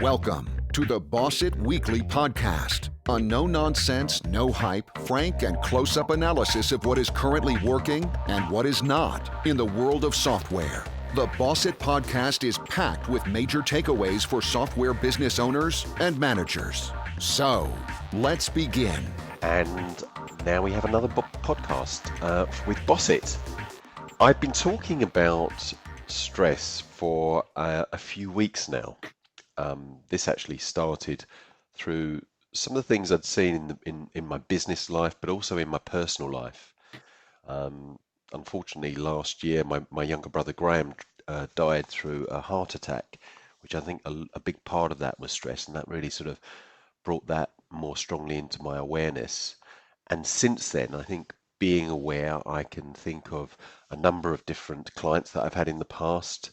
Welcome to the Boss It Weekly podcast, a no-nonsense, no-hype, frank and close-up analysis of what is currently working and what is not in the world of software. The Boss It podcast is packed with major takeaways for software business owners and managers. So, let's begin. And now we have another podcast with Boss It. I've been talking about stress for a few weeks now. This actually started through some of the things I'd seen in my business life, but also in my personal life. Unfortunately, last year, my younger brother Graham died through a heart attack, which I think a big part of that was stress, and that really sort of brought that more strongly into my awareness. And since then, I think being aware, I can think of a number of different clients that I've had in the past.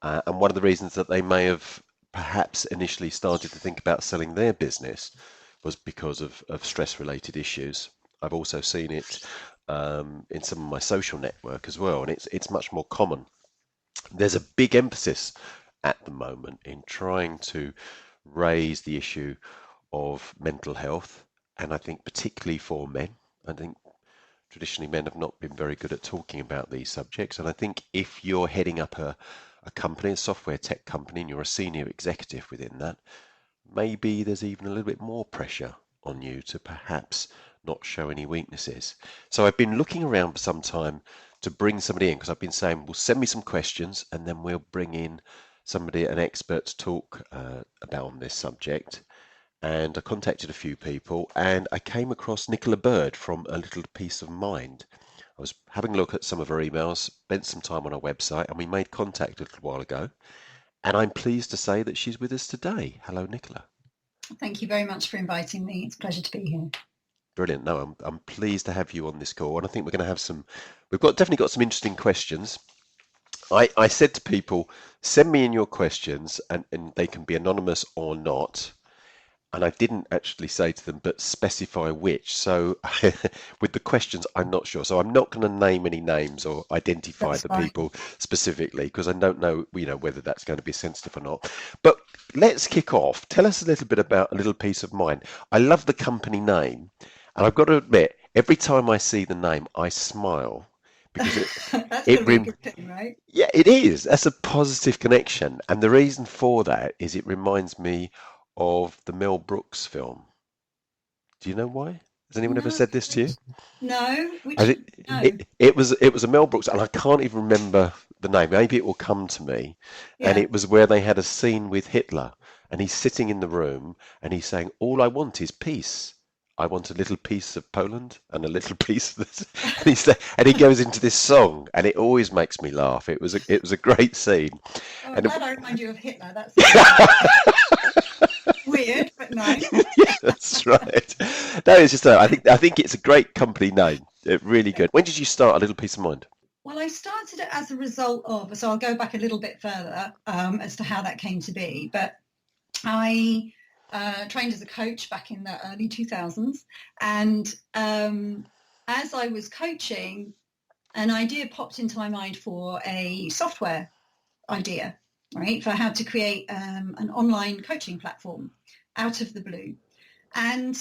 And one of the reasons that they may have perhaps initially started to think about selling their business was because of stress-related issues. I've also seen it in some of my social network as well, and it's much more common. There's a big emphasis at the moment in trying to raise the issue of mental health, and I think particularly for men. I think traditionally men have not been very good at talking about these subjects, and I think if you're heading up a company, a software tech company, and you're a senior executive within that, maybe there's even a little bit more pressure on you to perhaps not show any weaknesses. So I've been looking around for some time to bring somebody in, because I've been saying, well, send me some questions and then we'll bring in somebody, an expert, to talk about on this subject. And I contacted a few people, and I came across Nicola Bird from A Little Peace of Mind. I was having a look at some of her emails, spent some time on her website, and we made contact a little while ago. And I'm pleased to say that she's with us today. Hello, Nicola. Thank you very much for inviting me. It's a pleasure to be here. Brilliant. No, I'm pleased to have you on this call, and I think we're going to have we've definitely got some interesting questions. I said to people, send me in your questions, and they can be anonymous or not. And I didn't actually say to them, but specify which. So with the questions, I'm not sure. So I'm not going to name any names or identify That's the fine. people specifically, because I don't know, whether that's going to be sensitive or not. But let's kick off. Tell us a little bit about A Little Peace of Mind. I love the company name. And I've got to admit, every time I see the name, I smile. Because That's a really good thing, right? Yeah, it is. That's a positive connection. And the reason for that is it reminds me of the Mel Brooks film. Do you know why? Has anyone ever said this to you? No. It was a Mel Brooks, and I can't even remember the name. Maybe it will come to me. Yeah. And it was where they had a scene with Hitler, and he's sitting in the room, and he's saying, "All I want is peace. I want a little piece of Poland and a little piece of this." And he goes into this song, and it always makes me laugh. It was a great scene. Oh, I'm glad I remind you of Hitler. That's weird, but nice. Yeah, that's right. No, it's just I think it's a great company name. Really good. When did you start A Little Peace of Mind? Well, I started it as a result of, so I'll go back a little bit further as to how that came to be. But I trained as a coach back in the early 2000s. And as I was coaching, an idea popped into my mind for a software idea, right, for how to create an online coaching platform out of the blue. And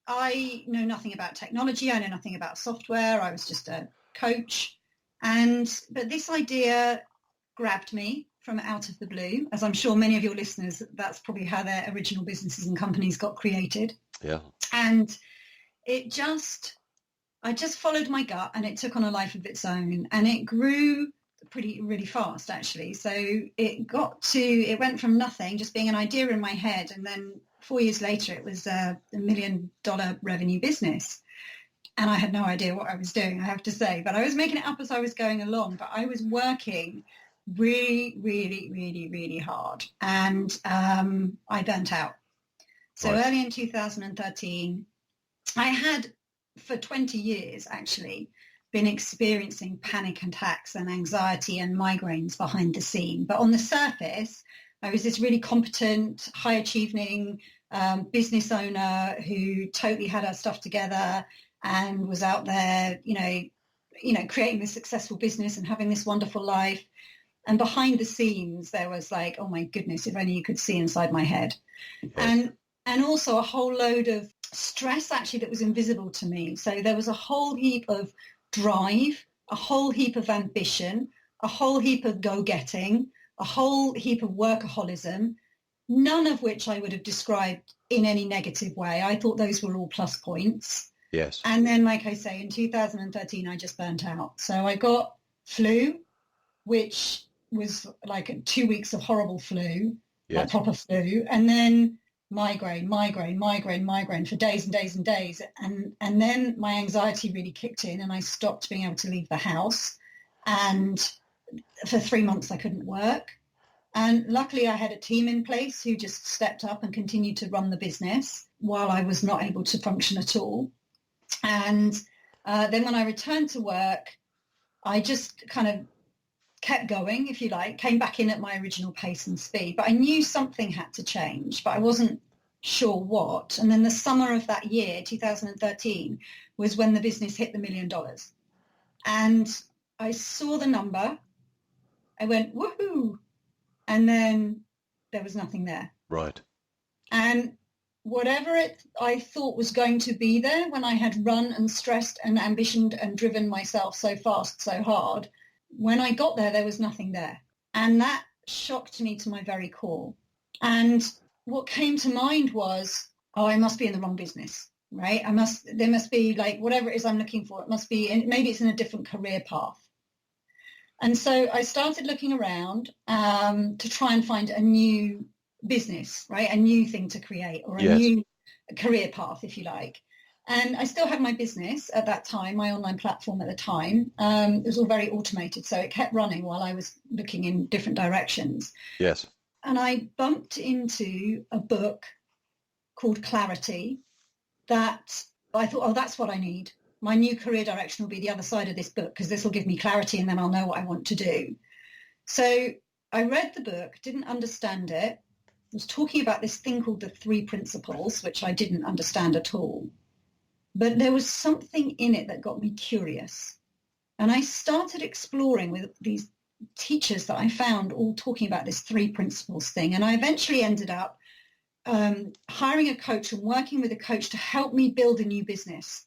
I know nothing about technology. I know nothing about software. I was just a coach. But this idea grabbed me from out of the blue. As I'm sure many of your listeners, that's probably how their original businesses and companies got created. Yeah. And I just followed my gut, and it took on a life of its own, and it grew really fast, actually. So it went from nothing, just being an idea in my head, and then 4 years later it was a $1 million revenue business. And I had no idea what I was doing, I have to say, but I was making it up as I was going along. But I was working really, really, really, really hard, and I burnt out. So Right. Early in 2013, I had for 20 years actually been experiencing panic attacks and anxiety and migraines behind the scene. But on the surface, I was this really competent, high achieving business owner who totally had her stuff together and was out there, creating this successful business and having this wonderful life. And behind the scenes, there was like, oh my goodness, if only you could see inside my head. Yes. And also a whole load of stress actually that was invisible to me. So there was a whole heap of drive, a whole heap of ambition, a whole heap of go-getting, a whole heap of workaholism, none of which I would have described in any negative way. I thought those were all plus points. Yes. And then, like I say, in 2013, I just burnt out. So I got flu, which was like 2 weeks of horrible flu, like Yes. proper flu. And then migraine for days and days and days. And then my anxiety really kicked in and I stopped being able to leave the house. And for 3 months, I couldn't work. And luckily, I had a team in place who just stepped up and continued to run the business while I was not able to function at all. And then when I returned to work, I just kind of kept going, if you like, came back in at my original pace and speed. But I knew something had to change, but I wasn't sure what. And then the summer of that year, 2013, was when the business hit the $1 million. And I saw the number. I went, woohoo. And then there was nothing there. Right. And whatever I thought was going to be there when I had run and stressed and ambitioned and driven myself so fast, so hard, when I got there, there was nothing there. And that shocked me to my very core. And what came to mind was, oh, I must be in the wrong business, right? There must be like whatever it is I'm looking for. It must be, maybe it's in a different career path. And so I started looking around to try and find a new business, right? A new thing to create or a new career path, if you like. And I still had my business at that time, my online platform at the time. It was all very automated, so it kept running while I was looking in different directions. Yes. And I bumped into a book called Clarity that I thought, oh, that's what I need. My new career direction will be the other side of this book because this will give me clarity and then I'll know what I want to do. So I read the book, didn't understand it, was talking about this thing called the 3 principles, which I didn't understand at all. But there was something in it that got me curious. And I started exploring with these teachers that I found all talking about this 3 principles thing. And I eventually ended up hiring a coach and working with a coach to help me build a new business.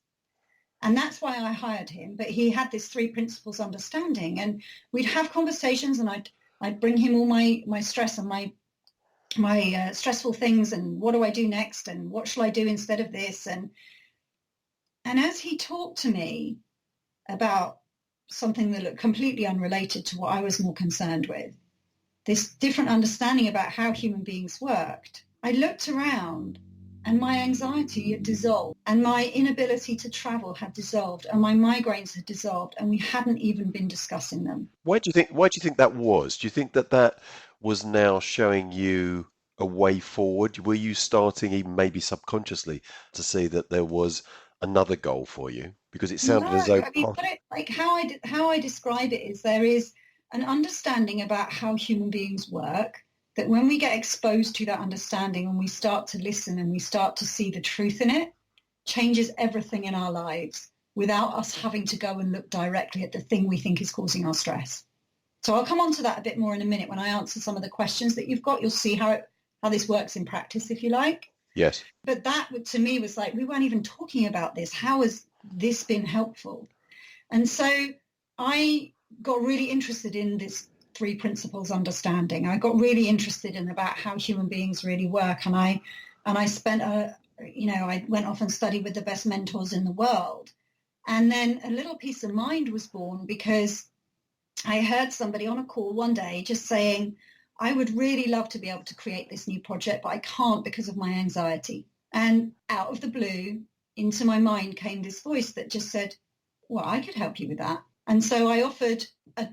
And that's why I hired him. But he had this 3 principles understanding. And we'd have conversations and I'd bring him all my stress and my stressful things and what do I do next and what shall I do instead of this? And as he talked to me about something that looked completely unrelated to what I was more concerned with, this different understanding about how human beings worked, I looked around and my anxiety had dissolved and my inability to travel had dissolved and my migraines had dissolved and we hadn't even been discussing them. Why do you think that was? Do you think that was now showing you a way forward? Were you starting even maybe subconsciously to see that there was another goal for you? Because it sounded as though how I describe it is there is an understanding about how human beings work, that when we get exposed to that understanding and we start to listen and we start to see the truth in it, changes everything in our lives without us having to go and look directly at the thing we think is causing our stress. So I'll come on to that a bit more in a minute when I answer some of the questions that you've got. You'll see how this works in practice, if you like. Yes. But that to me was like, we weren't even talking about this. How has this been helpful? And so I got really interested in this 3 principles understanding. I got really interested in about how human beings really work. And I spent I went off and studied with the best mentors in the world. And then a little peace of mind was born because I heard somebody on a call one day just saying, I would really love to be able to create this new project, but I can't because of my anxiety. And out of the blue, into my mind came this voice that just said, well, I could help you with that. And so I offered a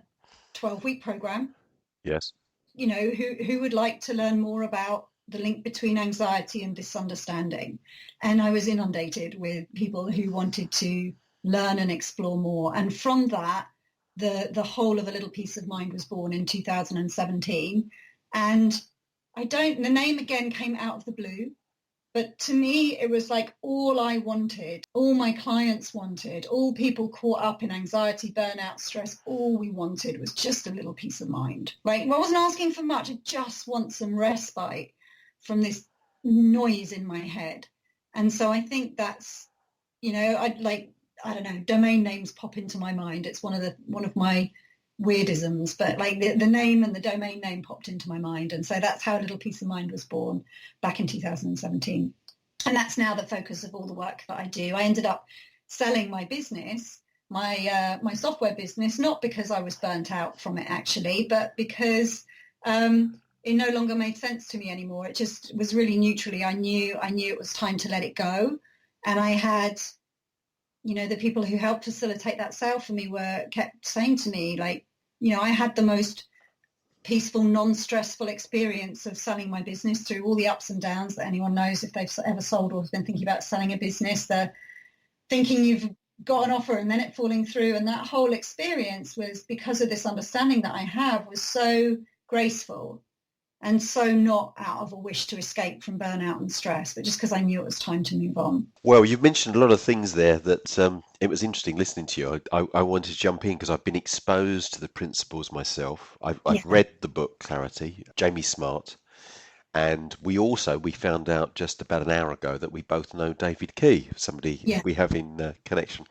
12-week program. Yes. Who would like to learn more about the link between anxiety and this understanding? And I was inundated with people who wanted to learn and explore more. And from that, the whole of A Little Peace of Mind was born in 2017. And the name again came out of the blue, But to me, it was like all I wanted, all my clients wanted, all people caught up in anxiety, burnout, stress, all we wanted was just a little peace of mind. Like, I wasn't asking for much. I just want some respite from this noise in my head. And so I think that's, I don't know, domain names pop into my mind. It's one of my weirdisms, but like the name and the domain name popped into my mind. And so that's how Little Peace of Mind was born back in 2017. And that's now the focus of all the work that I do. I ended up selling my business, my software business, not because I was burnt out from it actually, but because it no longer made sense to me anymore. It just was really neutrally. I knew it was time to let it go. And I had, the people who helped facilitate that sale for me kept saying to me, like, I had the most peaceful, non-stressful experience of selling my business through all the ups and downs that anyone knows if they've ever sold or have been thinking about selling a business. They're thinking you've got an offer and then it falling through. And that whole experience was because of this understanding that I have was so graceful and so not out of a wish to escape from burnout and stress, but just because I knew it was time to move on. Well, you've mentioned a lot of things there that it was interesting listening to you. I wanted to jump in because I've been exposed to the principles myself. I've read the book Clarity, Jamie Smart, and we found out just about an hour ago that we both know David Key, somebody we have in connection.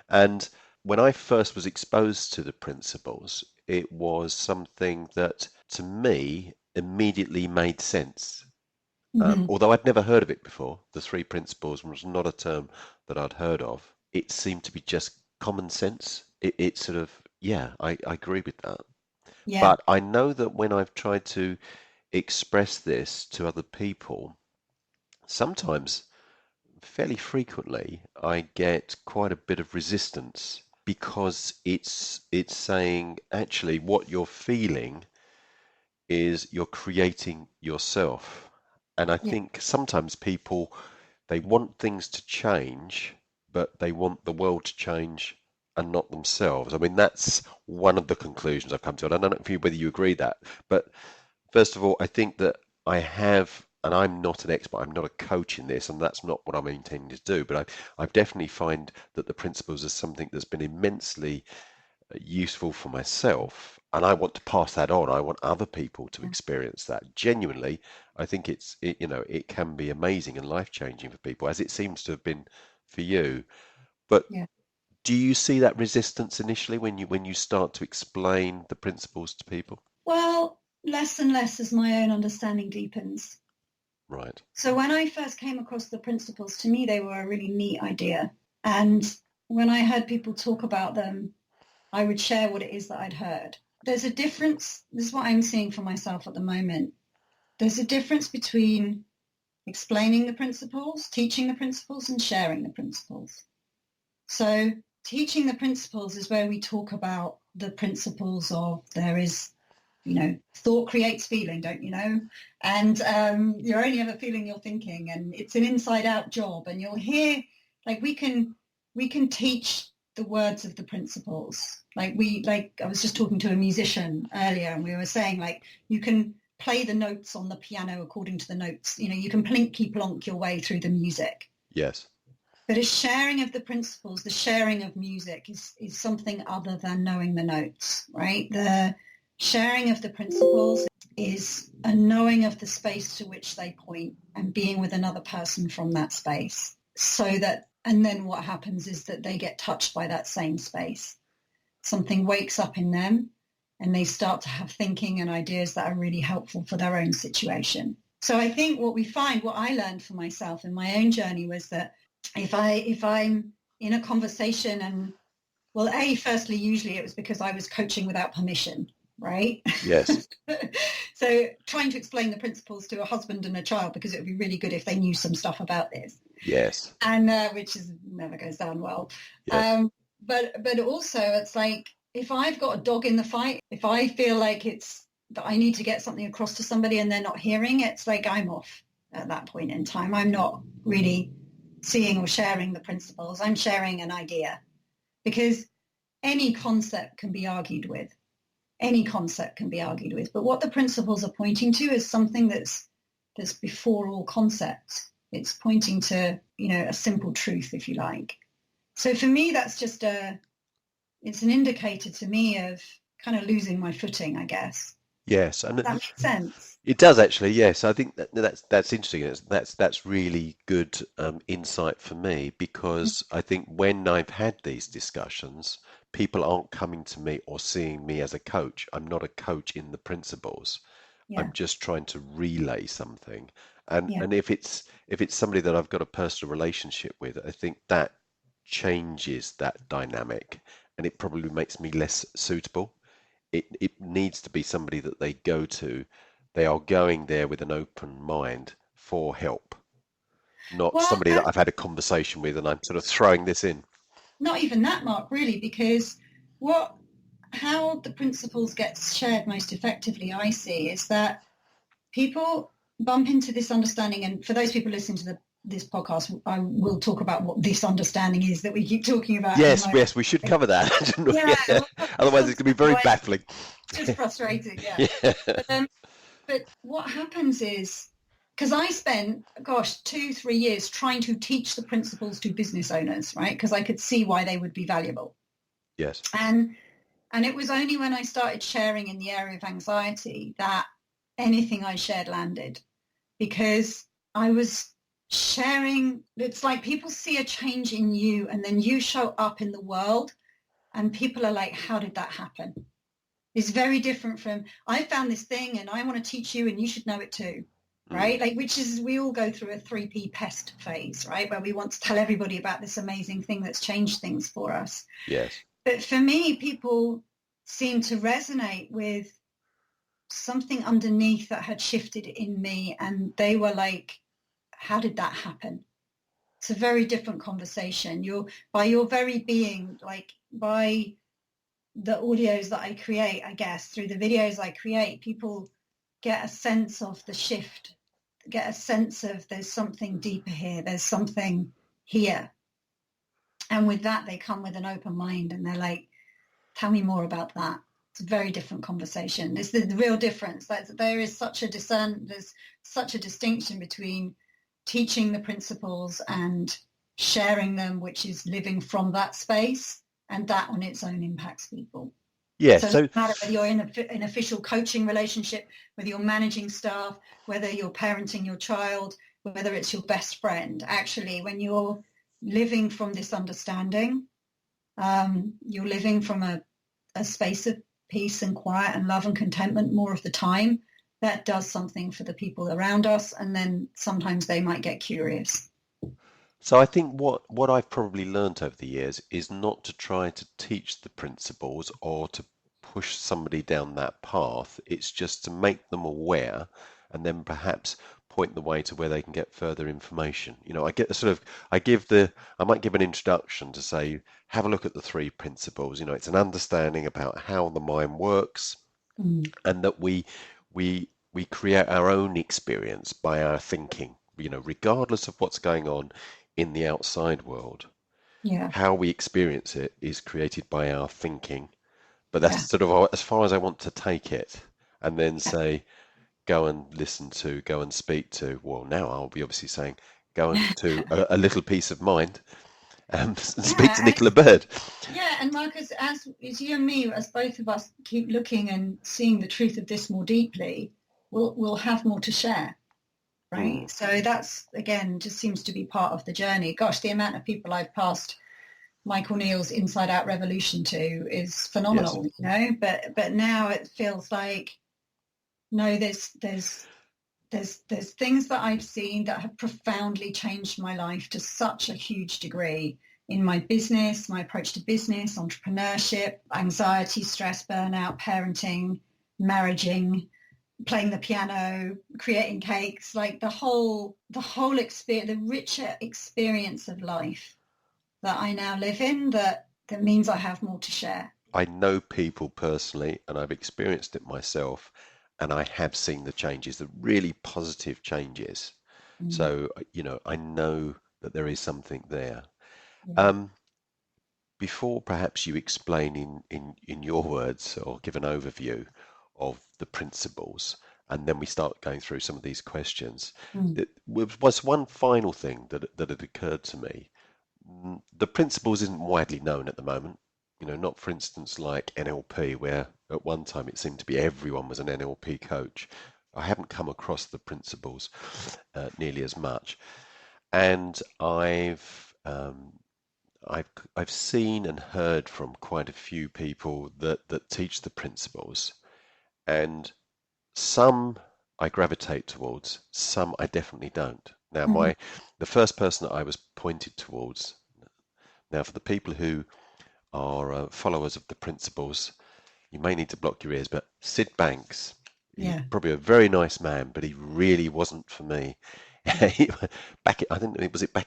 And when I first was exposed to the principles, it was something that to me immediately made sense. Although I'd never heard of it before, the three principles was not a term that I'd heard of. It seemed to be just common sense. It sort of, I agree with that. Yeah. But I know that when I've tried to express this to other people, sometimes, fairly frequently, I get quite a bit of resistance because it's saying actually what you're feeling is you're creating yourself. And I think sometimes people, they want things to change, but they want the world to change and not themselves. I mean, that's one of the conclusions I've come to. And I don't know whether you agree that, but first of all, I think that I have, and I'm not an expert, I'm not a coach in this, and that's not what I'm intending to do, but I've definitely find that the principles are something that's been immensely useful for myself, and I want to pass that on. I want other people to experience that. Genuinely, I think it can be amazing and life-changing for people, as it seems to have been for you. But do you see that resistance initially when you start to explain the principles to people? Well, less and less as my own understanding deepens. Right. So when I first came across the principles, to me, they were a really neat idea. And when I heard people talk about them, I would share what it is that I'd heard. There's a difference. This is what I'm seeing for myself at the moment. There's a difference between explaining the principles, teaching the principles, and sharing the principles. So teaching the principles is where we talk about the principles of there is, thought creates feeling, don't you know? And you're only ever feeling you're thinking, and it's an inside out job. And you'll hear, like, we can teach the words of the principles. I was just talking to a musician earlier, and we were saying, like, you can play the notes on the piano according to the notes. You can plinky plonk your way through the music. Yes. But a sharing of the principles, the sharing of music is something other than knowing the notes, right? The sharing of the principles is a knowing of the space to which they point and being with another person from that space, and then what happens is that they get touched by that same space. Something wakes up in them and they start to have thinking and ideas that are really helpful for their own situation. So I think what I learned for myself in my own journey was that if I'm in a conversation and, firstly, usually it was because I was coaching without permission, right? Yes. So trying to explain the principles to a husband and a child, because it would be really good if they knew some stuff about this. Yes. And which never goes down well. Yes. But also it's like, if I've got a dog in the fight, if I feel like it's that I need to get something across to somebody and they're not hearing it, it's like I'm off at that point in time. I'm not really seeing or sharing the principles. I'm sharing an idea, because any concept can be argued with. But what the principles are pointing to is something that's before all concepts. It's pointing to, a simple truth, if you like. So for me, that's just it's an indicator to me of kind of losing my footing, I guess. Yes, and That makes sense. it does actually. Yes, I think that's interesting. That's really good insight for me, because I think when I've had these discussions, people aren't coming to me or seeing me as a coach. I'm not a coach in the principles. Yeah, I'm just trying to relay something. And yeah. and if it's somebody that I've got a personal relationship with, I think that changes that dynamic, and it probably makes me less suitable. It needs to be somebody that they go to. They are going there with an open mind for help, not Well, somebody that I've had a conversation with and I'm sort of throwing this in. not even that, Mark, really, because how the principles get shared most effectively, I see, is that people bump into this understanding. And for those people listening to this podcast, I will talk about what this understanding is that we keep talking about at the Yes, moment. yes, we should cover that. shouldn't we? Yeah, Yeah. well, Otherwise, it's going to be very it's baffling. just frustrating. Yeah. Yeah. But what happens is, because I spent, 2-3 years trying to teach the principles to business owners, right? Because I could see why they would be valuable. Yes. And it was only when I started sharing in the area of anxiety that anything I shared landed, because I was sharing. It's like people see a change in you and then you show up in the world and people are like, how did that happen? It's very different from, I found this thing and I want to teach you and you should know it too, right? Like, which is, we all go through a 3P pest phase, right? Where we want to tell everybody about this amazing thing that's changed things for us. Yes. But for me, people seem to resonate with something underneath that had shifted in me. And they were like, how did that happen? It's a very different conversation. By your very being, like by the audios that I create, I guess, through the videos I create, people get a sense of the shift, get a sense of there's something deeper here, there's something here. And with that, they come with an open mind and they're like, tell me more about that. It's a very different conversation. It's the real difference. There is there's such a distinction between teaching the principles and sharing them, which is living from that space. And that on its own impacts people. Yes. So it doesn't matter whether you're in an official coaching relationship, whether you're managing staff, whether you're parenting your child, whether it's your best friend. Actually, when you're living from this understanding, you're living from a space of peace and quiet and love and contentment more of the time. That does something for the people around us. And then sometimes they might get curious. So I think what I've probably learnt over the years is not to try to teach the principles or to push somebody down that path. It's just to make them aware and then perhaps point the way to where they can get further information. I might give an introduction to say, have a look at the three principles. It's an understanding about how the mind works, and that we create our own experience by our thinking, regardless of what's going on in the outside world. Yeah. How we experience it is created by our thinking. But Yeah. that's sort of as far as I want to take it. And then say, go and listen to, go and speak to. Well, now I'll be obviously saying, go and to a little peace of mind and speak to Nicola Bird. Yeah, and Marcus, as you and me, as both of us keep looking and seeing the truth of this more deeply, we'll have more to share. Right. So that's, again, just seems to be part of the journey. Gosh, the amount of people I've passed Michael Neal's Inside Out Revolution to is phenomenal, Yes. but now it feels like, no, there's things that I've seen that have profoundly changed my life to such a huge degree in my business, my approach to business, entrepreneurship, anxiety, stress, burnout, parenting, marriaging, playing the piano, creating cakes, like the whole experience, the richer experience of life that I now live in, that means I have more to share. I know people personally, and I've experienced it myself, and I have seen the changes, the really positive changes. So, I know that there is something there. Yeah. Before perhaps you explain in your words or give an overview of the principles, and then we start going through some of these questions. Mm. It was one final thing that had occurred to me. The principles isn't widely known at the moment. Not for instance like NLP, where at one time it seemed to be everyone was an NLP coach. I haven't come across the principles nearly as much, and I've seen and heard from quite a few people that teach the principles, and some I gravitate towards, some I definitely don't. Now, Mhm. the first person that I was pointed towards. Now, for the people who are followers of the principles, you may need to block your ears, but Sid Banks, he's Yeah. probably a very nice man, but he really wasn't for me. I think back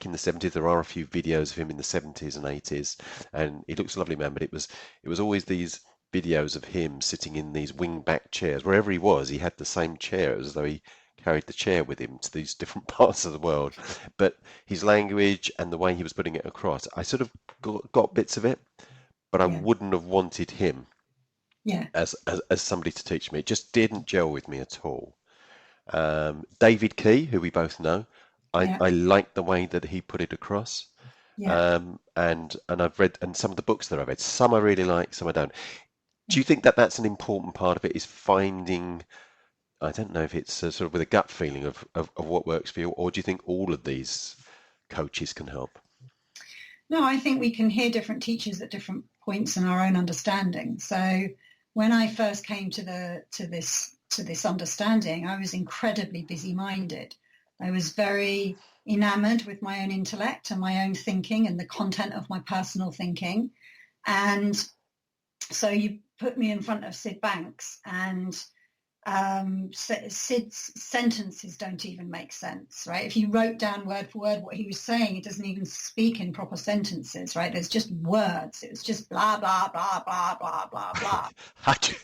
in the 70s. There are a few videos of him in the 70s and 80s, and he looks a lovely man. But it was always these videos of him sitting in these wing-back chairs. Wherever he was, he had the same chair, as though he carried the chair with him to these different parts of the world. But his language and the way he was putting it across, I sort of got bits of it, but I Yeah. wouldn't have wanted him Yeah. as somebody to teach me. It just didn't gel with me at all. David Key, who we both know, Yeah. I liked the way that he put it across. Yeah. And I've read, and some of the books that I've read, some I really like, some I don't. Do you think that that's an important part of it, is finding, I don't know if it's sort of with a gut feeling of what works for you, or do you think all of these coaches can help? No, I think we can hear different teachers at different points in our own understanding. So when I first came to this understanding, I was incredibly busy-minded. I was very enamored with my own intellect and my own thinking and the content of my personal thinking. And so you put me in front of Sid Banks, and Sid's sentences don't even make sense, right? If you wrote down word for word what he was saying, it doesn't even speak in proper sentences, right? There's just words. It was just blah, blah, blah, blah, blah, blah, blah.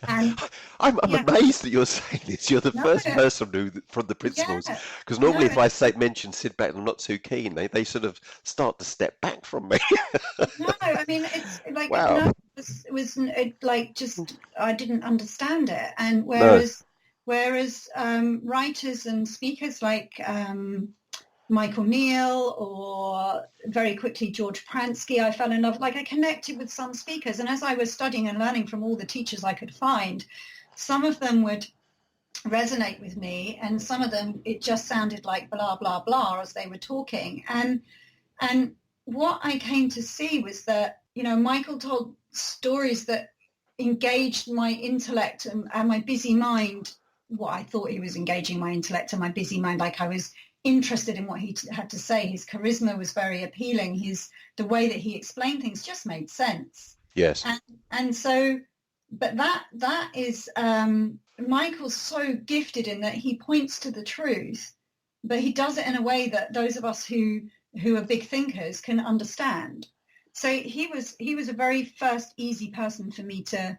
And I'm yeah, amazed that you're saying this. You're the no, first person from the yeah, principles, because no, normally if I mention Sid Banks, I'm not too keen. They sort of start to step back from me. no. I mean, it's like, Wow. no, like just, I didn't understand it. And No. whereas writers and speakers like Michael Neal or very quickly George Pransky, I fell in love. Like, I connected with some speakers, and as I was studying and learning from all the teachers I could find, some of them would resonate with me, and some of them it just sounded like blah blah blah as they were talking. And what I came to see was that, Michael told stories that engaged my intellect and my busy mind. What I thought he was engaging my intellect and my busy mind, like I was interested in what he had to say. His charisma was very appealing. The way that he explained things just made sense. Yes. And so, but that is Michael's so gifted in that he points to the truth, but he does it in a way that those of us who are big thinkers can understand. So he was a very first easy person for me to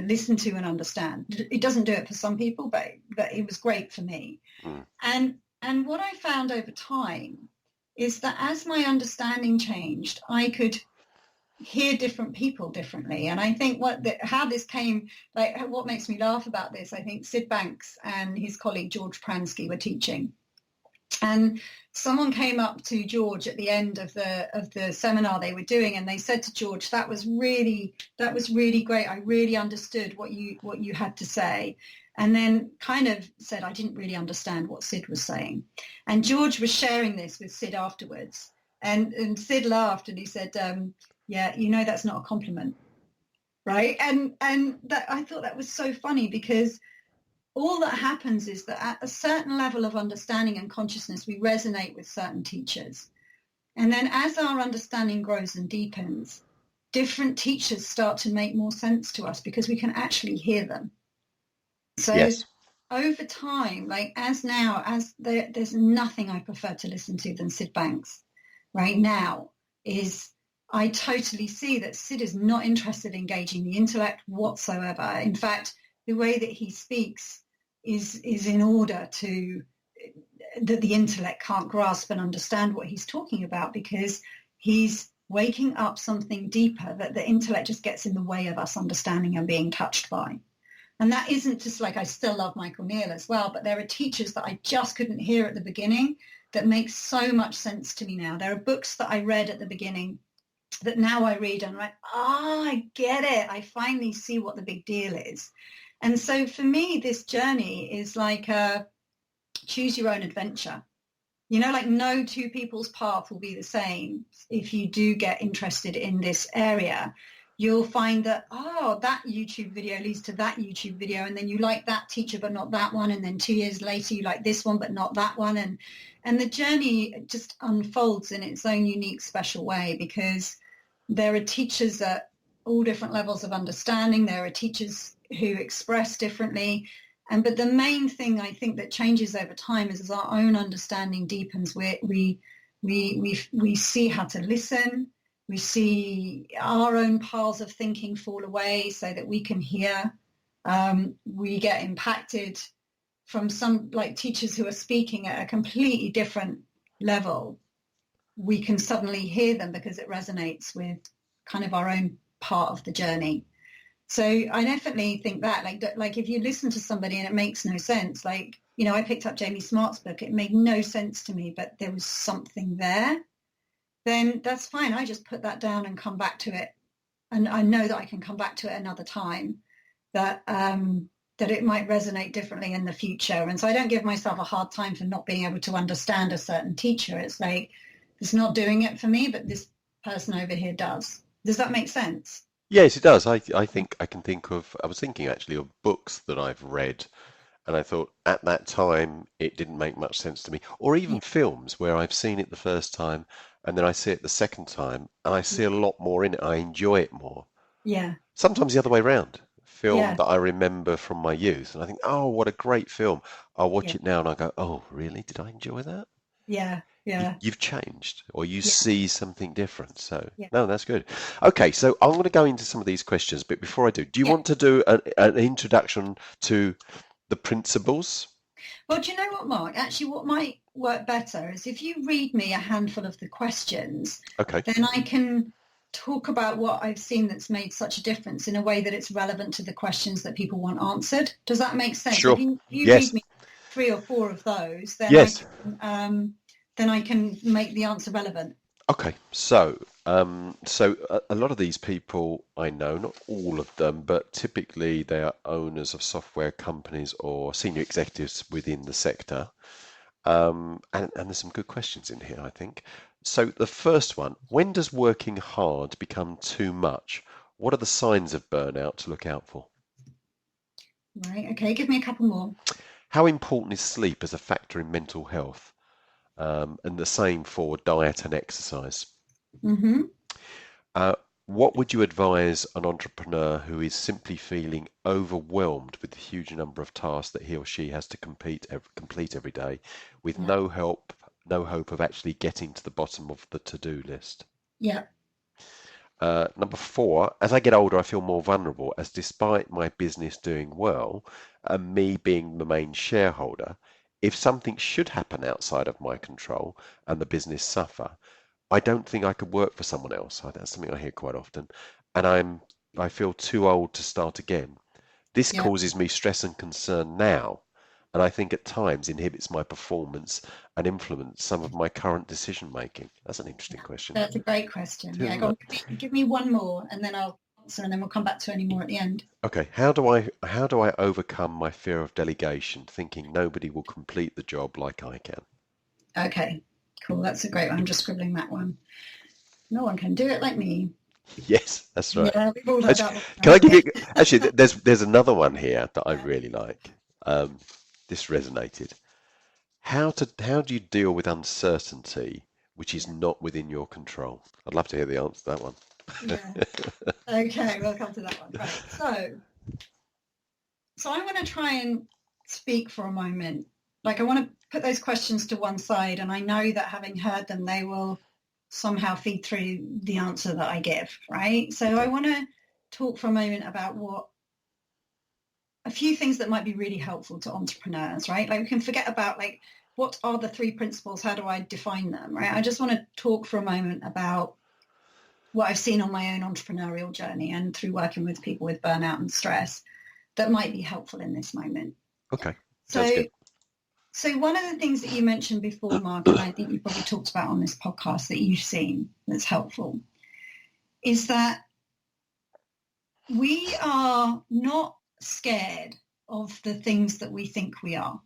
listen to and understand. It doesn't do it for some people, but it was great for me. And what I found over time is that as my understanding changed, I could hear different people differently. And I think how this came, like what makes me laugh about this, I think Sid Banks and his colleague George Pransky were teaching. And someone came up to George at the end of the seminar they were doing, and they said to George, that was really great. I really understood what you had to say. And then kind of said, I didn't really understand what Sid was saying. And George was sharing this with Sid afterwards. And Sid laughed and he said, yeah, that's not a compliment. Right. And that, I thought that was so funny, because all that happens is that at a certain level of understanding and consciousness, we resonate with certain teachers. And then as our understanding grows and deepens, different teachers start to make more sense to us because we can actually hear them. So Yes. over time, like there's nothing I prefer to listen to than Sid Banks right now. I totally see that Sid is not interested in engaging the intellect whatsoever. In fact, the way that he speaks is in order that the intellect can't grasp and understand what he's talking about, because he's waking up something deeper that the intellect just gets in the way of us understanding and being touched by. And that isn't just like, I still love Michael Neal as well, but there are teachers that I just couldn't hear at the beginning that make so much sense to me now. There are books that I read at the beginning that now I read and I'm like, I get it. I finally see what the big deal is. And so for me, this journey is like a choose your own adventure. You know, like no two people's path will be the same. If you do get interested in this area, you'll find that, oh, that YouTube video leads to that YouTube video. And then you like that teacher, but not that one. And then 2 years later, you like this one, but not that one. And the journey just unfolds in its own unique, special way, because there are teachers at all different levels of understanding. There are teachers who express differently. But the main thing I think that changes over time is as our own understanding deepens, we see how to listen. We see our own paths of thinking fall away so that we can hear. We get impacted from some like teachers who are speaking at a completely different level. We can suddenly hear them because it resonates with kind of our own part of the journey. So I definitely think that like if you listen to somebody and it makes no sense, like, you know, I picked up Jamie Smart's book. It made no sense to me, but there was something there. Then that's fine. I just put that down and come back to it. And I know that I can come back to it another time, that it might resonate differently in the future. And so I don't give myself a hard time for not being able to understand a certain teacher. It's like, it's not doing it for me, but this person over here does. Does that make sense? Yes, it does. I think I was thinking actually of books that I've read, and I thought at that time it didn't make much sense to me. Or even Yeah. films where I've seen it the first time and then I see it the second time and I see a lot more in it. I enjoy it more. Yeah. Sometimes the other way around. Film Yeah. that I remember from my youth and I think, oh, what a great film. I'll watch Yeah. it now and I go, oh, really? Did I enjoy that? Yeah. Yeah. You've changed or you Yeah. see something different. So, Yeah. no, that's good. Okay, so I'm going to go into some of these questions, but before I do you Yeah. want to do an introduction to the principles? Well, do you know what, Mark? Actually, what might work better is if you read me a handful of the questions, Okay, then I can talk about what I've seen that's made such a difference in a way that it's relevant to the questions that people want answered. Does that make sense? So sure. if you read Yes, me 3 or 4 of those, yes. then I can make the answer relevant. Okay, so a lot of these people I know, not all of them, but typically they are owners of software companies or senior executives within the sector. And there's some good questions in here, I think. So the first one, when does working hard become too much? What are the signs of burnout to look out for? Right. Okay. Give me a couple more. How important is sleep as a factor in mental health? And the same for diet and exercise. Mm-hmm. Uh, what would you advise an entrepreneur who is simply feeling overwhelmed with the huge number of tasks that he or she has to complete every day with Yeah. no hope of actually getting to the bottom of the to-do list? Yeah. Number 4, as I get older, I feel more vulnerable as despite my business doing well and me being the main shareholder, if something should happen outside of my control and the business suffer, I don't think I could work for someone else. That's something I hear quite often. And I feel too old to start again. This Yeah. causes me stress and concern now, and I think at times inhibits my performance and influence some of my current decision making. That's an interesting question, That's a great question. Yeah. isn't Go it? on, give me one more and then I'll answer and then we'll come back to any more at the end. Okay, how do I overcome my fear of delegation, thinking nobody will complete the job like I can? Okay. Cool. That's a great one. I'm just scribbling that one. No one can do it like me. Yes, that's right. Yeah, we've all heard that one. Can I give Right? you actually there's another one here that I really like. This resonated. How do you deal with uncertainty which is not within your control? I'd love to hear the answer to that one. Yeah. Okay, we'll come to that one. Right. So I want to try and speak for a moment. Like I want to put those questions to one side, and I know that having heard them, they will somehow feed through the answer that I give, right? So I want to talk for a moment about a few things that might be really helpful to entrepreneurs, right? Like we can forget about like, what are the 3 principles? How do I define them, right? I just want to talk for a moment about what I've seen on my own entrepreneurial journey and through working with people with burnout and stress. that might be helpful in this moment. Okay, So, sounds good. so one of the things that you mentioned before, Mark, and I think you probably talked about on this podcast that you've seen that's helpful, is that we are not scared of the things that we think we are.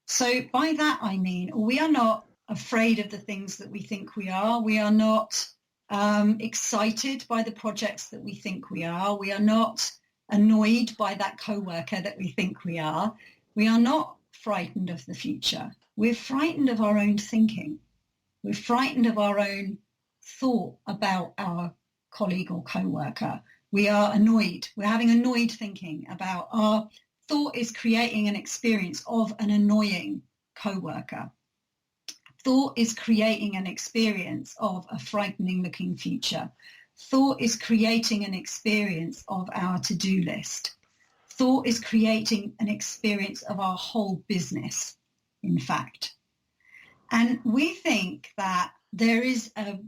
So by that, I mean, we are not afraid of the things that we think we are. We are not excited by the projects that we think we are. We are not annoyed by that coworker that we think we are. We are not frightened of the future. We're frightened of our own thinking. We're frightened of our own thought about our colleague or coworker. We are annoyed. We're having annoyed thinking about our thought is creating an experience of an annoying coworker. Thought is creating an experience of a frightening looking future. Thought is creating an experience of our to-do list. Thought is creating an experience of our whole business, in fact. And we think that there is a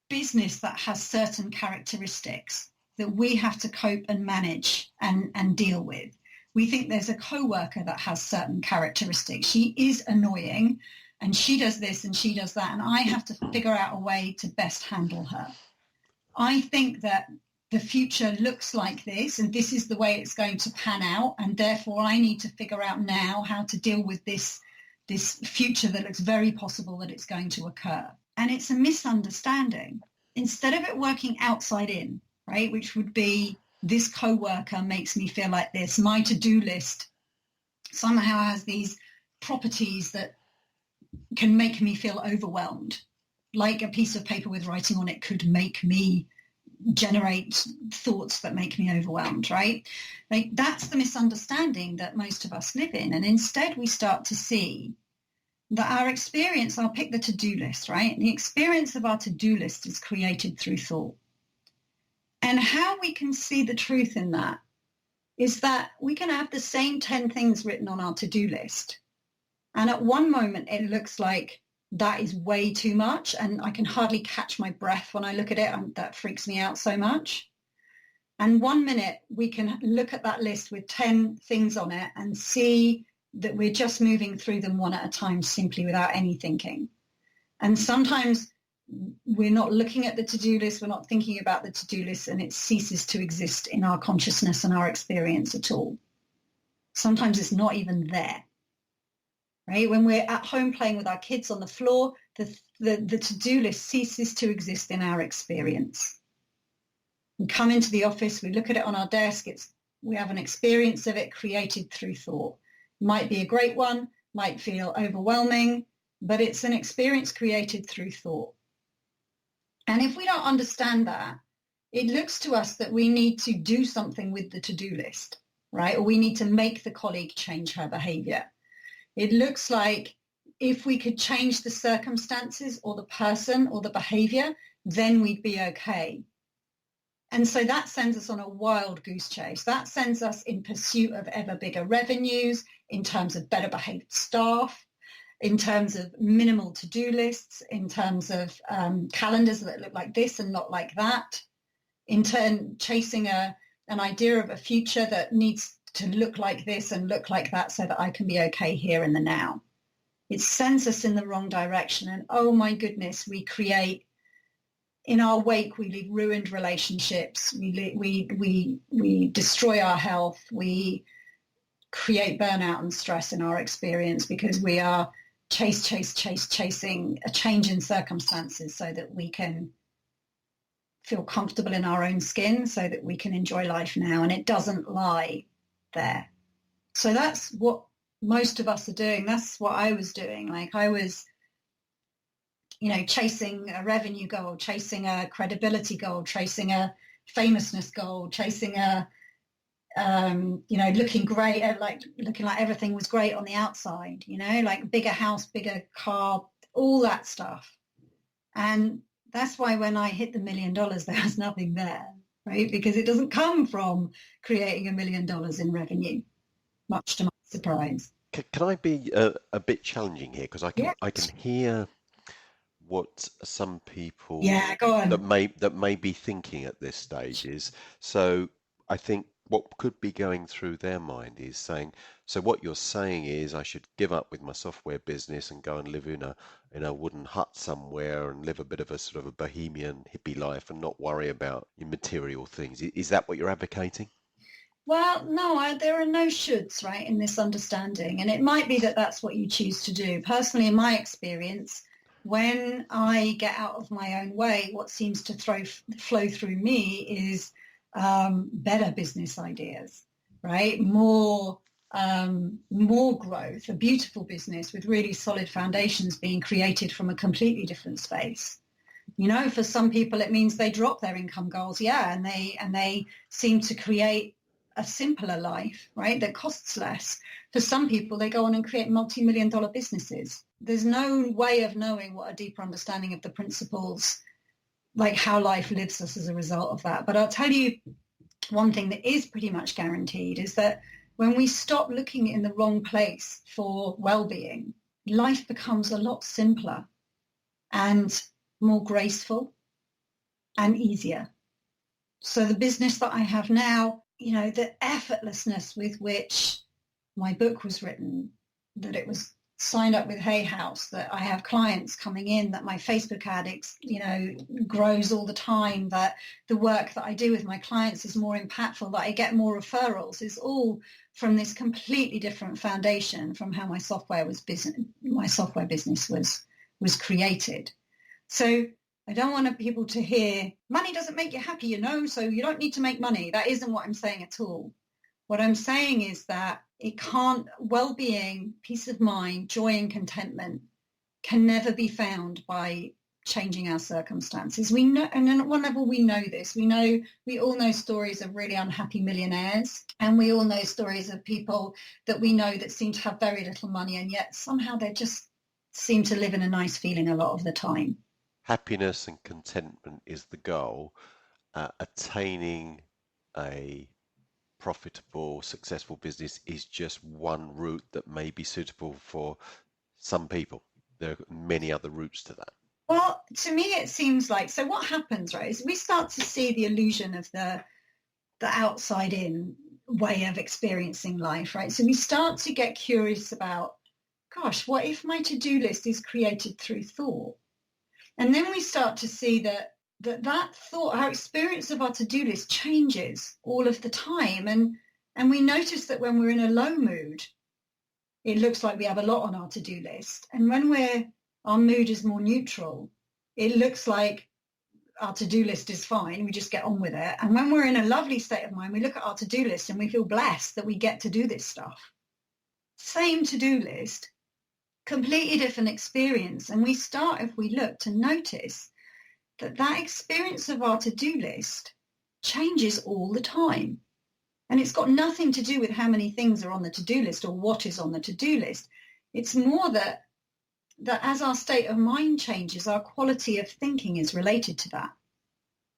business that has certain characteristics that we have to cope and manage and deal with. We think there's a coworker that has certain characteristics. She is annoying and she does this and she does that, and I have to figure out a way to best handle her. I think that the future looks like this and this is the way it's going to pan out, and therefore I need to figure out now how to deal with this future that looks very possible that it's going to occur. And it's a misunderstanding. Instead of it working outside in, right, which would be this coworker makes me feel like this, my to-do list somehow has these properties that can make me feel overwhelmed, like a piece of paper with writing on it could make me generate thoughts that make me overwhelmed, right? Like that's the misunderstanding that most of us live in. And instead we start to see that our experience, I'll pick the to-do list, right? The experience of our to-do list is created through thought. And how we can see the truth in that is that we can have the same 10 things written on our to-do list. And at one moment, it looks like that is way too much. And I can hardly catch my breath when I look at it. And that freaks me out so much. And 1 minute, we can look at that list with 10 things on it and see that we're just moving through them one at a time, simply without any thinking. And sometimes we're not looking at the to-do list, we're not thinking about the to-do list, and it ceases to exist in our consciousness and our experience at all. Sometimes it's not even there, right? When we're at home playing with our kids on the floor, the to-do list ceases to exist in our experience. We come into the office, we look at it on our desk, we have an experience of it created through thought. Might be a great one, might feel overwhelming, but it's an experience created through thought. And if we don't understand that, it looks to us that we need to do something with the to-do list, right? Or we need to make the colleague change her behavior. It looks like if we could change the circumstances or the person or the behavior, then we'd be okay. And so that sends us on a wild goose chase. That sends us in pursuit of ever bigger revenues, in terms of better behaved staff, in terms of minimal to-do lists, in terms of calendars that look like this and not like that, in turn chasing an idea of a future that needs to look like this and look like that so that I can be okay here in the now. It sends us in the wrong direction. And oh my goodness, we create, in our wake, we leave ruined relationships, we destroy our health, we create burnout and stress in our experience because we are chasing a change in circumstances so that we can feel comfortable in our own skin, so that we can enjoy life now. And it doesn't lie there. So that's what most of us are doing. That's what I was doing. Like I was, chasing a revenue goal, chasing a credibility goal, chasing a famousness goal, chasing a looking great, looking like everything was great on the outside, like bigger house, bigger car, all that stuff. And that's why when I hit the $1 million, there was nothing there, right? Because it doesn't come from creating $1 million in revenue, much to my surprise. Can I be a bit challenging here? Because I can hear what some people go on. that may be thinking at this stage is. So I think what could be going through their mind is saying, so what you're saying is I should give up with my software business and go and live in a wooden hut somewhere and live a bit of a sort of a bohemian hippie life and not worry about your material things. Is that what you're advocating? Well, no, there are no shoulds, right, in this understanding. And it might be that that's what you choose to do. Personally, in my experience, when I get out of my own way, what seems to flow through me is better business ideas, right? More growth, a beautiful business with really solid foundations being created from a completely different space. You know, for some people, it means they drop their income goals, and they seem to create a simpler life, right, that costs less. For some people, they go on and create multi-million-dollar businesses. There's no way of knowing what a deeper understanding of the principles, like how life lives us as a result of that. But I'll tell you one thing that is pretty much guaranteed is that when we stop looking in the wrong place for well-being, life becomes a lot simpler and more graceful and easier. So the business that I have now, you know, the effortlessness with which my book was written, that it was signed up with Hay House, that I have clients coming in, that my Facebook ad, grows all the time, that the work that I do with my clients is more impactful, that I get more referrals, is all from this completely different foundation from how my software business was created. So I don't want people to hear, money doesn't make you happy, you know, so you don't need to make money. That isn't what I'm saying at all. What I'm saying is that well-being, peace of mind, joy and contentment can never be found by changing our circumstances. We know, and at one level we know this. We all know stories of really unhappy millionaires, and we all know stories of people that we know that seem to have very little money, and yet somehow they just seem to live in a nice feeling a lot of the time. Happiness and contentment is the goal. Attaining a profitable, successful business is just one route that may be suitable for some people. There are many other routes to that. Well, to me, it seems like, so what happens, right, is we start to see the illusion of the outside in way of experiencing life, right? So we start to get curious about, gosh, what if my to-do list is created through thought? And then we start to see that thought, our experience of our to-do list changes all of the time. And we notice that when we're in a low mood, it looks like we have a lot on our to-do list. And when our mood is more neutral, it looks like our to-do list is fine. We just get on with it. And when we're in a lovely state of mind, we look at our to-do list and we feel blessed that we get to do this stuff. Same to-do list, completely different experience. And we start, if we look, to notice that experience of our to-do list changes all the time. And it's got nothing to do with how many things are on the to-do list or what is on the to-do list. It's more that as our state of mind changes, our quality of thinking is related to that.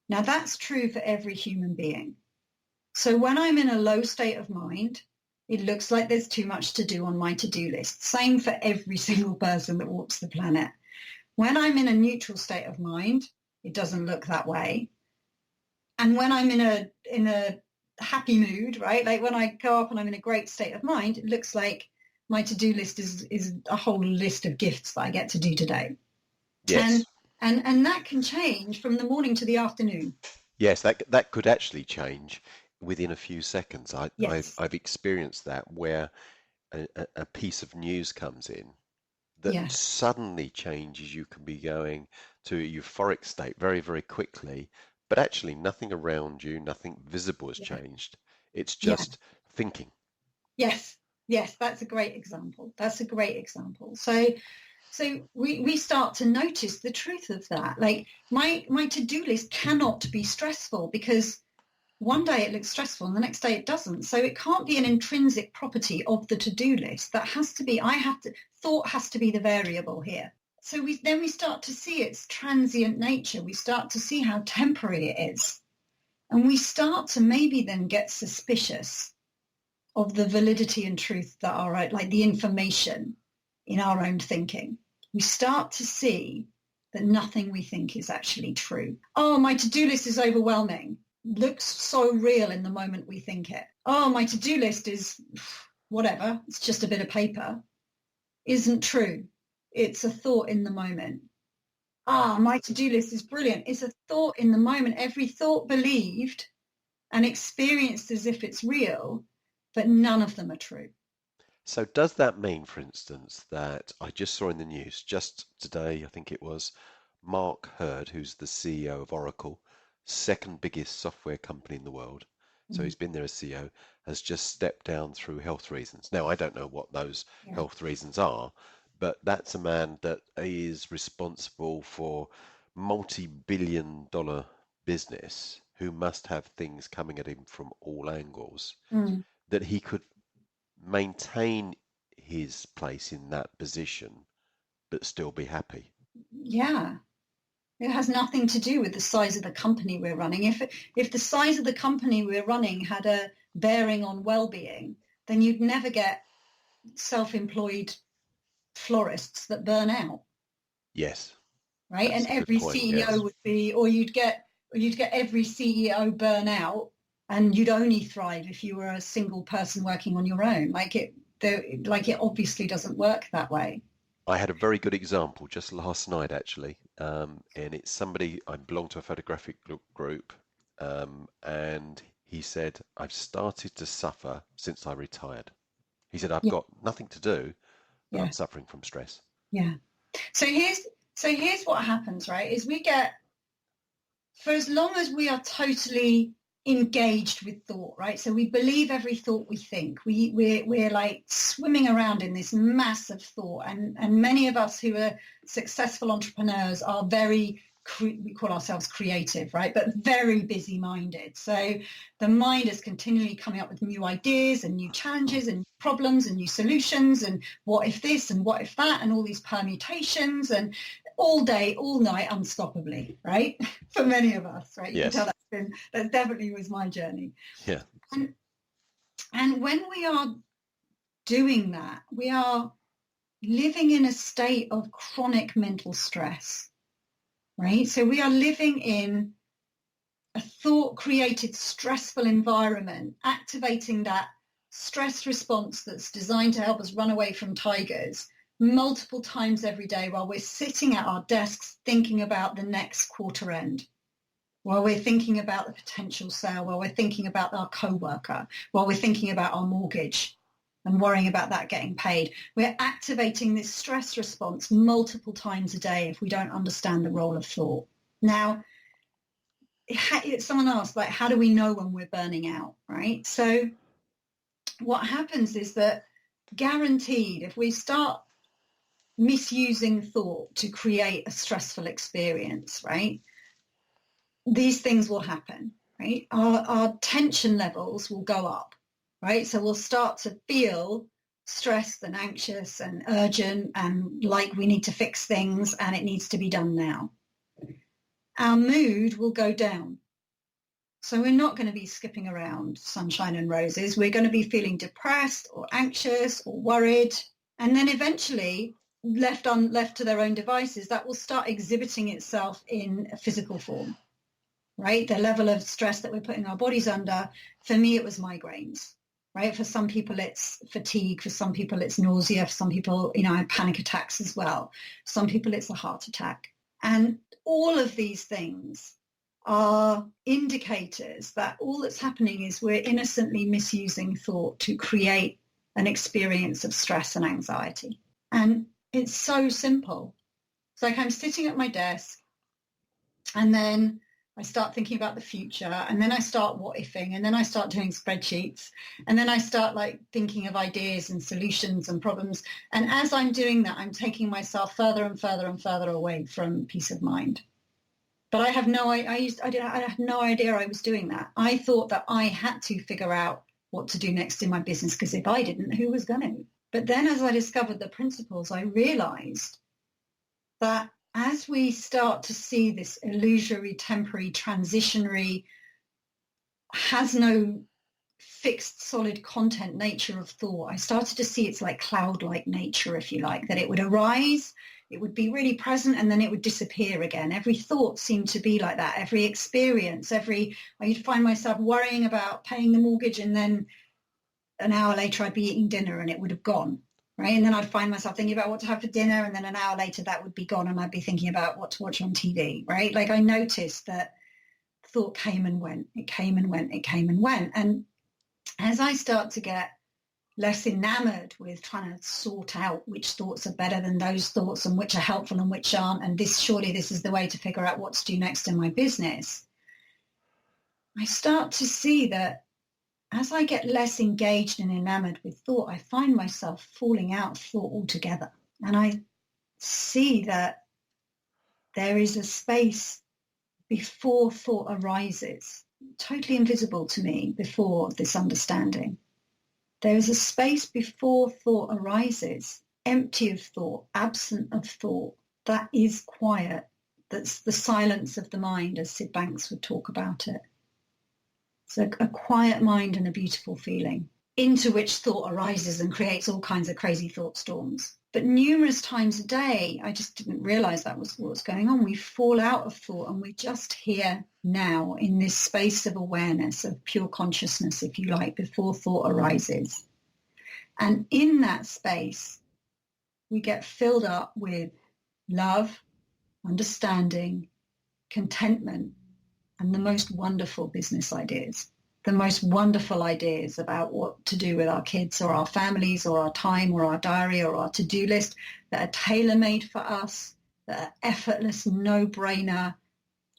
Now, that's true for every human being. So when I'm in a low state of mind, it looks like there's too much to do on my to-do list. Same for every single person that walks the planet. When I'm in a neutral state of mind, it doesn't look that way. And when I'm in a happy mood, right? Like when I go up and I'm in a great state of mind, it looks like my to-do list is a whole list of gifts that I get to do today. Yes. And that can change from the morning to the afternoon. Yes, that could actually change within a few seconds. Yes. I've experienced that where a piece of news comes in that suddenly changes. You can be going to a euphoric state very, very quickly, but actually nothing around you, nothing visible has changed. It's just thinking. Yes, that's a great example. So we start to notice the truth of that. Like my to-do list cannot be stressful because one day it looks stressful and the next day it doesn't. So it can't be an intrinsic property of the to-do list. That has to be, thought has to be the variable here. So we start to see its transient nature. We start to see how temporary it is. And we start to maybe then get suspicious of the validity and truth that are like the information in our own thinking. We start to see that nothing we think is actually true. Oh, my to-do list is overwhelming. looks so real in the moment we think it. Oh, my to-do list is whatever, it's just a bit of paper, isn't true. It's a thought in the moment. My to-do list is brilliant. It's a thought in the moment. Every thought believed and experienced as if it's real, but none of them are true. So does that mean, for instance, that I just saw in the news just today, I think it was, Mark Hurd, who's the CEO of Oracle, second biggest software company in the world. So he's been there as CEO, has just stepped down through health reasons. Now, I don't know what those health reasons are, but that's a man that is responsible for multi-billion dollar business who must have things coming at him from all angles, that he could maintain his place in that position but still be happy. Yeah. It has nothing to do with the size of the company we're running. If the size of the company we're running had a bearing on well-being, then you'd never get self-employed florists that burn out. Yes. Right. And every CEO would be, or you'd get every CEO burn out, and you'd only thrive if you were a single person working on your own. It obviously doesn't work that way. I had a very good example just last night, actually, and it's somebody, I belong to a photographic group, and he said, I've started to suffer since I retired. He said, I've got nothing to do, but I'm suffering from stress. Yeah. So here's what happens, right, is we get, for as long as we are totally engaged with thought, right? So we believe every thought we think. We're like swimming around in this massive thought, and many of us who are successful entrepreneurs are very, we call ourselves creative, right? But very busy minded. So the mind is continually coming up with new ideas and new challenges and problems and new solutions, and what if this and what if that, and all these permutations, and all day, all night, unstoppably, right? For many of us, right? You can tell that definitely was my journey. Yeah. And when we are doing that, we are living in a state of chronic mental stress, right? So we are living in a thought-created stressful environment, activating that stress response that's designed to help us run away from tigers multiple times every day while we're sitting at our desks thinking about the next quarter end, while we're thinking about the potential sale, while we're thinking about our co-worker, while we're thinking about our mortgage and worrying about that getting paid. We're activating this stress response multiple times a day if we don't understand the role of thought. Now, someone asked, like, how do we know when we're burning out, right? So what happens is that, guaranteed, if we start misusing thought to create a stressful experience, right, these things will happen, right? Our tension levels will go up, right? So we'll start to feel stressed and anxious and urgent and like we need to fix things and it needs to be done now. Our mood will go down. So we're not going to be skipping around sunshine and roses. We're going to be feeling depressed or anxious or worried. And then eventually, left to their own devices, that will start exhibiting itself in a physical form, right? The level of stress that we're putting our bodies under, for me, it was migraines, right? For some people, it's fatigue. For some people, it's nausea. For some people, I had panic attacks as well. Some people, it's a heart attack. And all of these things are indicators that all that's happening is we're innocently misusing thought to create an experience of stress and anxiety. And it's so simple. It's like I'm sitting at my desk, and then I start thinking about the future, and then I start what-ifing, and then I start doing spreadsheets, and then I start like thinking of ideas and solutions and problems. And as I'm doing that, I'm taking myself further and further and further away from peace of mind. But I had no idea I was doing that. I thought that I had to figure out what to do next in my business, because if I didn't, who was going to? But then as I discovered the principles, I realized that as we start to see this illusory, temporary, transitionary, has no fixed, solid content nature of thought, I started to see its like cloud-like nature, if you like, that it would arise, it would be really present and then it would disappear again. Every thought seemed to be like that. Every experience, I'd find myself worrying about paying the mortgage, and then an hour later I'd be eating dinner and it would have gone. Right. And then I'd find myself thinking about what to have for dinner, and then an hour later that would be gone and I'd be thinking about what to watch on TV. Right. Like I noticed that thought came and went. It came and went. It came and went. And as I start to get less enamored with trying to sort out which thoughts are better than those thoughts and which are helpful and which aren't, and surely this is the way to figure out what to do next in my business, I start to see that as I get less engaged and enamored with thought, I find myself falling out of thought altogether. And I see that there is a space before thought arises, totally invisible to me before this understanding. There is a space before thought arises, empty of thought, absent of thought, that is quiet. That's the silence of the mind, as Sid Banks would talk about it. It's a quiet mind and a beautiful feeling, into which thought arises and creates all kinds of crazy thought storms. But numerous times a day, I just didn't realize that was what was going on. We fall out of thought and we're just here now in this space of awareness, of pure consciousness, if you like, before thought arises. And in that space, we get filled up with love, understanding, contentment, and the most wonderful business ideas, the most wonderful ideas about what to do with our kids or our families or our time or our diary or our to-do list that are tailor-made for us, that are effortless, no-brainer,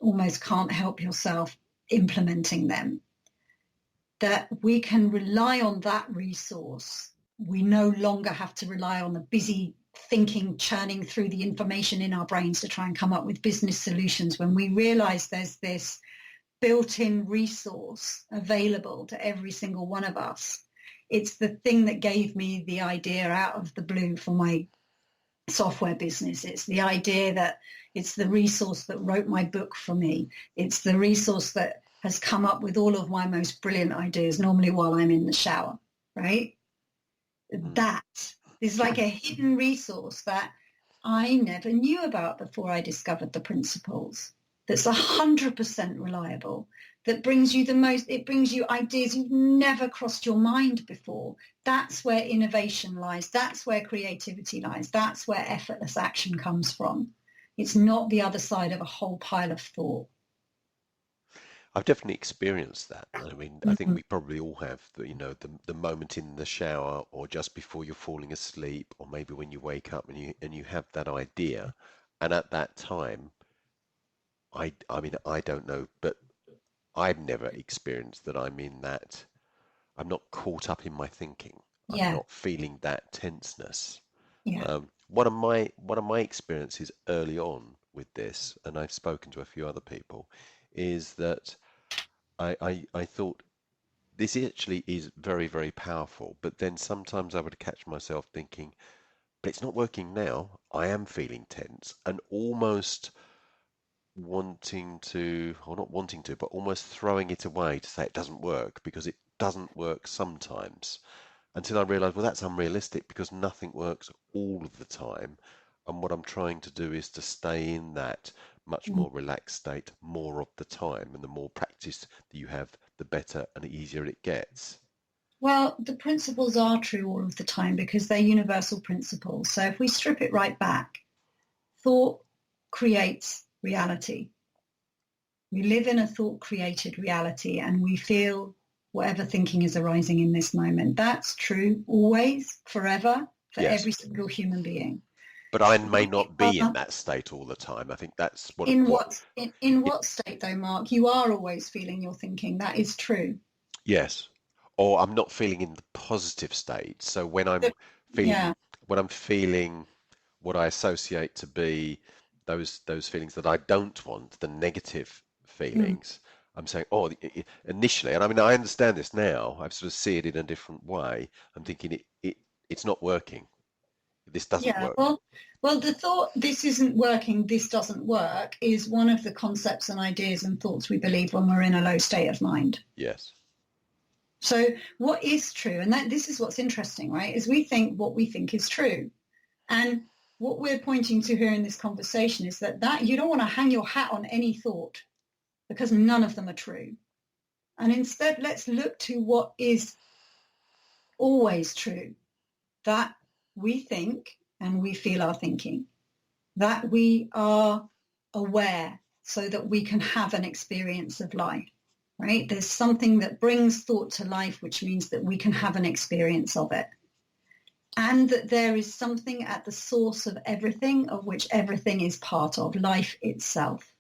almost can't help yourself implementing them, that we can rely on that resource. We no longer have to rely on the busy thinking, churning through the information in our brains to try and come up with business solutions. When we realize there's this built-in resource available to every single one of us, it's the thing that gave me the idea out of the blue for my software business. It's the idea that it's the resource that wrote my book for me. It's the resource that has come up with all of my most brilliant ideas, normally while I'm in the shower, right? That is like a hidden resource that I never knew about before I discovered the principles. That's 100% reliable, that brings you it brings you ideas you've never crossed your mind before. That's where innovation lies. That's where creativity lies. That's where effortless action comes from. It's not the other side of a whole pile of thought. I've definitely experienced that. I mean, I think we probably all have, the moment in the shower or just before you're falling asleep, or maybe when you wake up and you have that idea. And at that time, I mean, I don't know, but I've never experienced that I'm not caught up in my thinking. I'm not feeling that tenseness. Yeah. One of my experiences early on with this, and I've spoken to a few other people, is that I thought this actually is very, very powerful. But then sometimes I would catch myself thinking, but it's not working now. I am feeling tense and almost wanting to, or not wanting to, but almost throwing it away to say it doesn't work, because it doesn't work sometimes. Until I realized, well, that's unrealistic, because nothing works all of the time. And what I'm trying to do is to stay in that much more relaxed state more of the time. And the more practice that you have, the better and easier it gets. Well, the principles are true all of the time because they're universal principles. So if we strip it right back, thought creates reality. We live in a thought-created reality and we feel whatever thinking is arising in this moment. That's true always, forever, for every single human being. But I may not be in that state all the time. I think that's what... In what state, though, Mark? You are always feeling your thinking. That is true. Yes. Or I'm not feeling in the positive state. So when I'm feeling what I associate to be those feelings that I don't want, the negative feelings, I'm saying, initially, and I mean, I understand this now, I sort of see it in a different way. I'm thinking it's not working. This doesn't work. Well, the thought, this isn't working, this doesn't work, is one of the concepts and ideas and thoughts we believe when we're in a low state of mind. Yes. So what is true, and this is what's interesting, right, is we think what we think is true. And what we're pointing to here in this conversation is that you don't want to hang your hat on any thought, because none of them are true. And instead, let's look to what is always true, that we think and we feel our thinking, that we are aware so that we can have an experience of life, right? There's something that brings thought to life, which means that we can have an experience of it. And that there is something at the source of everything, of which everything is part of, life itself.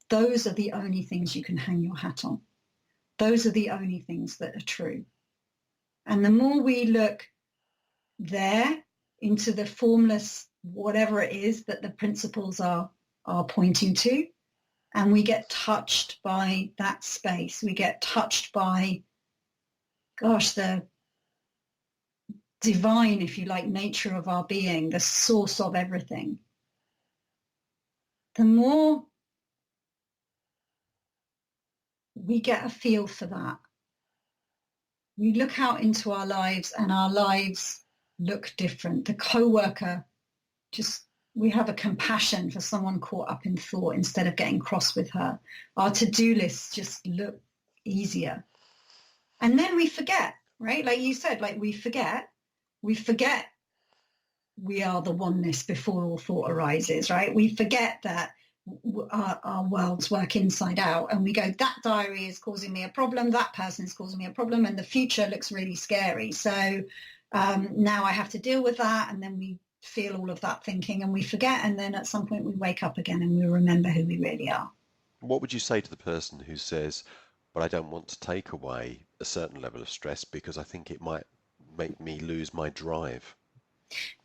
Those are the only things you can hang your hat on. Those are the only things that are true. And the more we look there into the formless, whatever it is that the principles are pointing to, and we get touched by that space, we get touched by, the divine, if you like, nature of our being, the source of everything, the more we get a feel for that. We look out into our lives and our lives look different. The co-worker, we have a compassion for someone caught up in thought instead of getting cross with her. Our to-do lists just look easier. And then we forget, right? Like you said, we forget we are the oneness before all thought arises, right? We forget that our worlds work inside out, and we go, that diary is causing me a problem, that person is causing me a problem, and the future looks really scary. So now I have to deal with that, and then we feel all of that thinking and we forget, and then at some point we wake up again and we remember who we really are. What would you say to the person who says, but I don't want to take away a certain level of stress because I think it might make me lose my drive?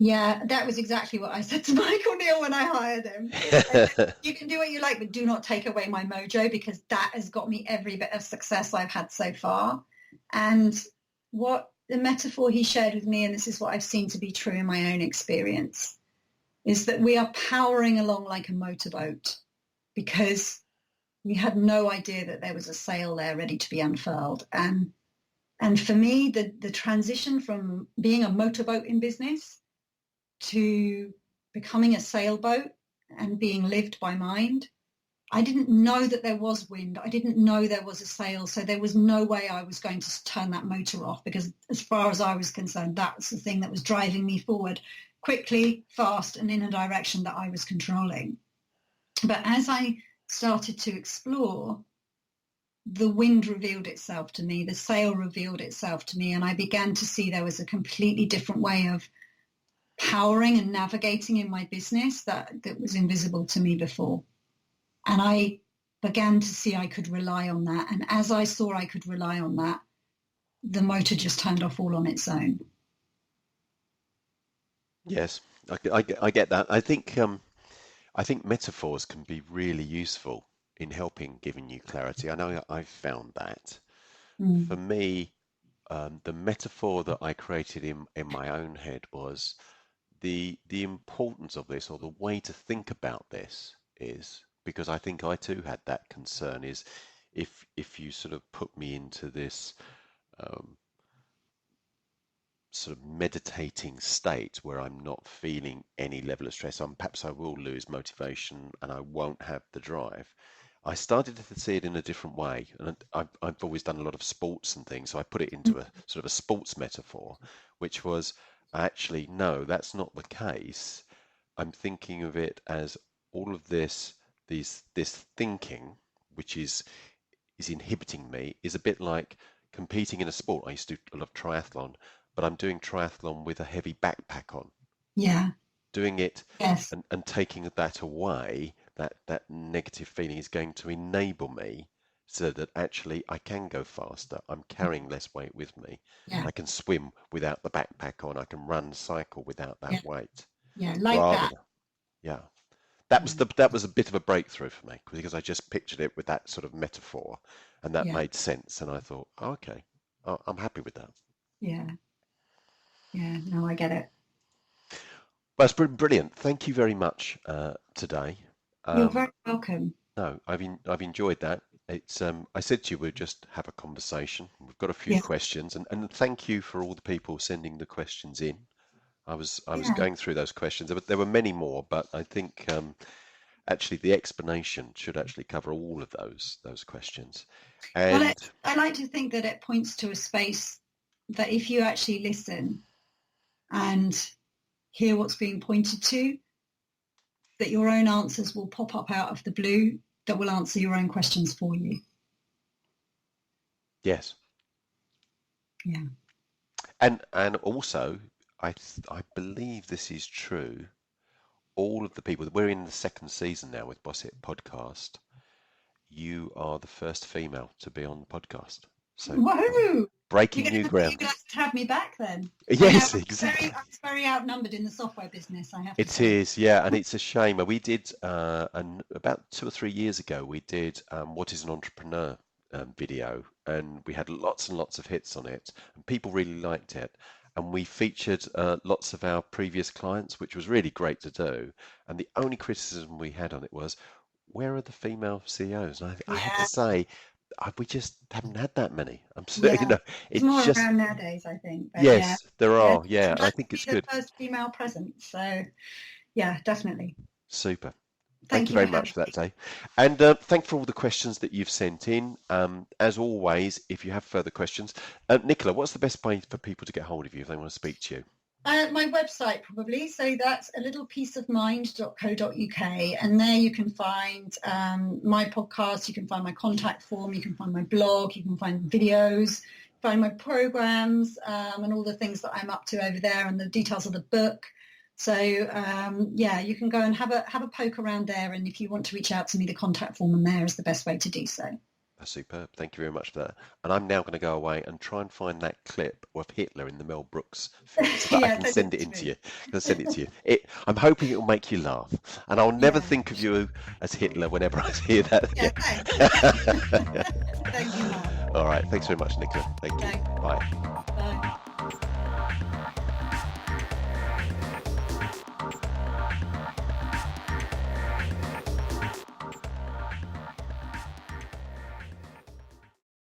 Yeah, that was exactly what I said to Michael Neal when I hired him. You can do what you like, but do not take away my mojo, because that has got me every bit of success I've had so far. And what the metaphor he shared with me, and this is what I've seen to be true in my own experience, is that we are powering along like a motorboat because we had no idea that there was a sail there ready to be unfurled. And for me, the transition from being a motorboat in business to becoming a sailboat and being lived by mind, I didn't know that there was wind. I didn't know there was a sail. So there was no way I was going to turn that motor off, because as far as I was concerned, that's the thing that was driving me forward quickly, fast, and in a direction that I was controlling. But as I started to explore, the wind revealed itself to me, the sail revealed itself to me, and I began to see there was a completely different way of powering and navigating in my business that was invisible to me before. And I began to see I could rely on that. And as I saw I could rely on that, the motor just turned off all on its own. Yes, I get that. I think metaphors can be really useful in helping giving you clarity. I know I've found that. For me, the metaphor that I created in my own head was the importance of this, or the way to think about this is, because I think I too had that concern, is if you sort of put me into this sort of meditating state where I'm not feeling any level of stress, perhaps I will lose motivation and I won't have the drive. I started to see it in a different way, and I've always done a lot of sports and things, so I put it into a sort of a sports metaphor, which was, actually, no, that's not the case. I'm thinking of it as all of this thinking, which is inhibiting me, is a bit like competing in a sport. I used to do a lot of triathlon, but I'm doing triathlon with a heavy backpack on. Yeah. Doing it, yes. and taking that away, that negative feeling is going to enable me so that actually I can go faster. I'm carrying less weight with me. Yeah. I can swim without the backpack on. I can run, cycle without that weight. Yeah, like that. Yeah. That was a bit of a breakthrough for me, because I just pictured it with that sort of metaphor, and that made sense. And I thought, oh, okay, I'm happy with that. Yeah. Yeah, no, I get it. Well, it's been brilliant. Thank you very much today. You're very welcome. No, I've enjoyed that. It's I said to you we'd just have a conversation. We've got a few questions, and thank you for all the people sending the questions in. I was Yeah. going through those questions. There were many more, but I think actually the explanation should actually cover all of those questions. Well, And I like to think that it points to a space that if you actually listen and hear what's being pointed to, that your own answers will pop up out of the blue that will answer your own questions for you. yes, Yeah. and also I believe this is true. All of the people, we're in the second season now with Boss It Podcast. You are the first female to be on the podcast. So Whoa! breaking new You're ground. going to have to have me back then. Yes, I know, exactly. I was very outnumbered in the software business, I have to It say. is, yeah, and it's a shame. We did, about 2 or 3 years ago, we did What is an Entrepreneur video, and we had lots and lots of hits on it, and people really liked it. And we featured lots of our previous clients, which was really great to do. And the only criticism we had on it was, where are the female CEOs? And I had to Yeah, say, we just haven't had that many. yeah. It's more it's just, around nowadays, I think. But yeah, yes, there yeah. are, yeah, I'd and I like think to it's be the good. first female present. So yeah, definitely. Super. Thank Thank you you for very much having for that, me. Dave. And thank you for all the questions that you've sent in. As always, if you have further questions, Nicola, what's the best way for people to get hold of you if they want to speak to you? My website probably, so that's a littlepeaceofmind.co.uk, and there you can find my podcast, you can find my contact form, you can find my blog, you can find videos, find my programs, and all the things that I'm up to over there, and the details of the book. So yeah, you can go and have a poke around there, and if you want to reach out to me, the contact form in there is the best way to do so. That's superb. Thank you very much for that. And I'm now going to go away and try and find that clip of Hitler in the Mel Brooks film so that I Yeah, can send it in to you. I'm send it to you. I'm hoping it will make you laugh. And I'll never Yeah. think of you as Hitler whenever I hear that Yeah, again. thanks. Thank you, Mark. All right. Thanks very much, Nicola. Thank you. Thanks. Bye.